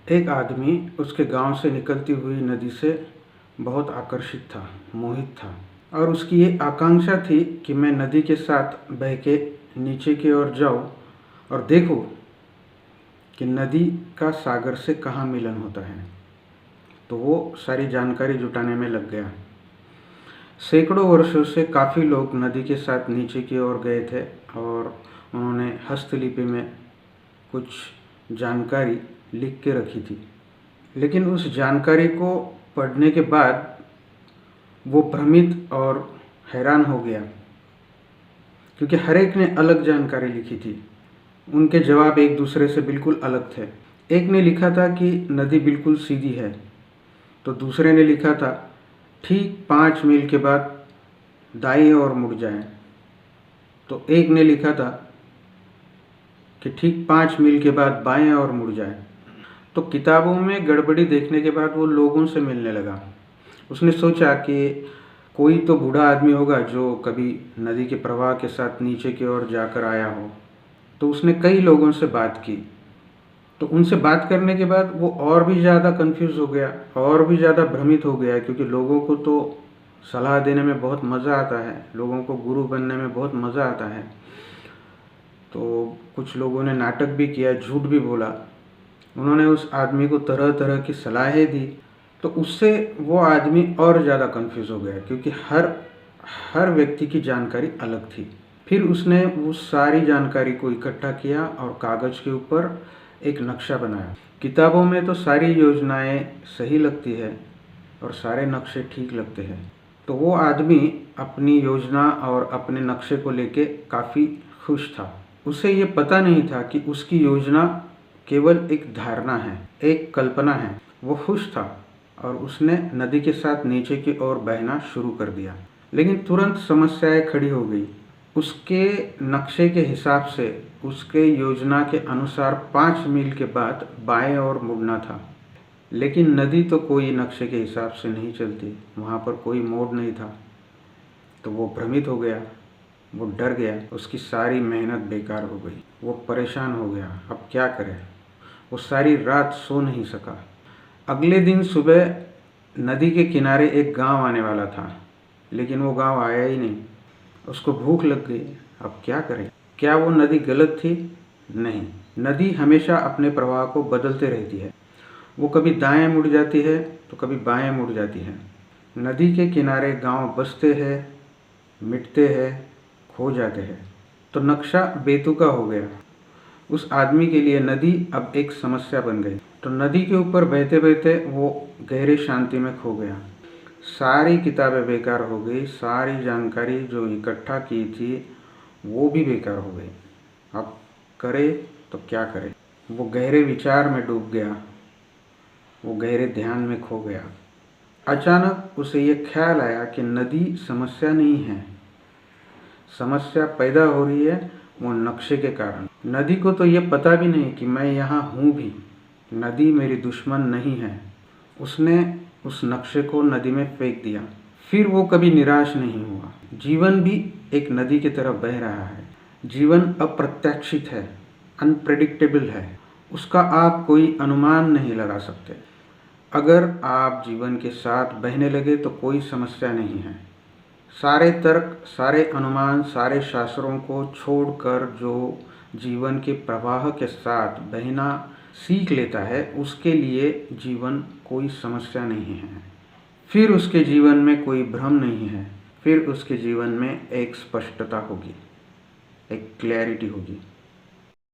एक आदमी उसके गांव से निकलती हुई नदी से बहुत आकर्षित था, मोहित था और उसकी ये आकांक्षा थी कि मैं नदी के साथ बह के नीचे की ओर जाऊं और देखूं कि नदी का सागर से कहाँ मिलन होता है। तो वो सारी जानकारी जुटाने में लग गया। सैकड़ों वर्षों से काफ़ी लोग नदी के साथ नीचे की ओर गए थे और उन्होंने हस्तलिपि में कुछ जानकारी लिख के रखी थी, लेकिन उस जानकारी को पढ़ने के बाद वो भ्रमित और हैरान हो गया, क्योंकि हर एक ने अलग जानकारी लिखी थी। उनके जवाब एक दूसरे से बिल्कुल अलग थे। एक ने लिखा था कि नदी बिल्कुल सीधी है, तो दूसरे ने लिखा था ठीक 5 मील के बाद दाईं ओर मुड़ जाए। तो एक ने लिखा था कि ठीक 5 मील के बाद बाएं ओर मुड़ जाए। तो किताबों में गड़बड़ी देखने के बाद वो लोगों से मिलने लगा। उसने सोचा कि कोई तो बूढ़ा आदमी होगा जो कभी नदी के प्रवाह के साथ नीचे की ओर जाकर आया हो। तो उसने कई लोगों से बात की। तो उनसे बात करने के बाद वो और भी ज़्यादा कंफ्यूज हो गया, और भी ज़्यादा भ्रमित हो गया, क्योंकि लोगों को तो सलाह देने में बहुत मज़ा आता है, लोगों को गुरु बनने में बहुत मज़ा आता है। तो कुछ लोगों ने नाटक भी किया, झूठ भी बोला। उन्होंने उस आदमी को तरह तरह की सलाहें दी। तो उससे वो आदमी और ज़्यादा कंफ्यूज हो गया, क्योंकि हर व्यक्ति की जानकारी अलग थी। फिर उसने उस सारी जानकारी को इकट्ठा किया और कागज़ के ऊपर एक नक्शा बनाया। किताबों में तो सारी योजनाएं सही लगती है और सारे नक्शे ठीक लगते हैं। तो वो आदमी अपनी योजना और अपने नक्शे को लेके काफ़ी खुश था। उसे ये पता नहीं था कि उसकी योजना केवल एक धारणा है, एक कल्पना है। वो खुश था और उसने नदी के साथ नीचे की ओर बहना शुरू कर दिया। लेकिन तुरंत समस्याएं खड़ी हो गई। उसके नक्शे के हिसाब से उसके योजना के अनुसार 5 मील के बाद बाएं ओर मुड़ना था, लेकिन नदी तो कोई नक्शे के हिसाब से नहीं चलती, वहाँ पर कोई मोड़ नहीं था। तो वो भ्रमित हो गया, वो डर गया, उसकी सारी मेहनत बेकार हो गई। वो परेशान हो गया, अब क्या करे। वो सारी रात सो नहीं सका। अगले दिन सुबह नदी के किनारे एक गांव आने वाला था, लेकिन वो गांव आया ही नहीं। उसको भूख लग गई, अब क्या करे। क्या वो नदी गलत थी? नहीं, नदी हमेशा अपने प्रवाह को बदलते रहती है। वो कभी दाएं मुड़ जाती है तो कभी बाएं मुड़ जाती है। नदी के किनारे गांव बसते हैं, मिटते हैं, खो जाते हैं। तो नक्शा बेतुका हो गया। उस आदमी के लिए नदी अब एक समस्या बन गई। तो नदी के ऊपर बहते बहते वो गहरी शांति में खो गया। सारी किताबें बेकार हो गई, सारी जानकारी जो इकट्ठा की थी वो भी बेकार हो गई। अब करे तो क्या करे। वो गहरे विचार में डूब गया, वो गहरे ध्यान में खो गया। अचानक उसे ये ख्याल आया कि नदी समस्या नहीं है, समस्या पैदा हो रही है वो नक्शे के कारण। नदी को तो ये पता भी नहीं कि मैं यहाँ हूँ भी। नदी मेरी दुश्मन नहीं है। उसने उस नक्शे को नदी में फेंक दिया। फिर वो कभी निराश नहीं हुआ। जीवन भी एक नदी की तरह बह रहा है। जीवन अप्रत्याशित है, अनप्रेडिक्टेबल है। उसका आप कोई अनुमान नहीं लगा सकते। अगर आप जीवन के साथ बहने लगे तो कोई समस्या नहीं है। सारे तर्क, सारे अनुमान, सारे शास्त्रों को छोड़कर जो जीवन के प्रवाह के साथ बहना सीख लेता है, उसके लिए जीवन कोई समस्या नहीं है। फिर उसके जीवन में कोई भ्रम नहीं है। फिर उसके जीवन में एक स्पष्टता होगी, एक क्लैरिटी होगी।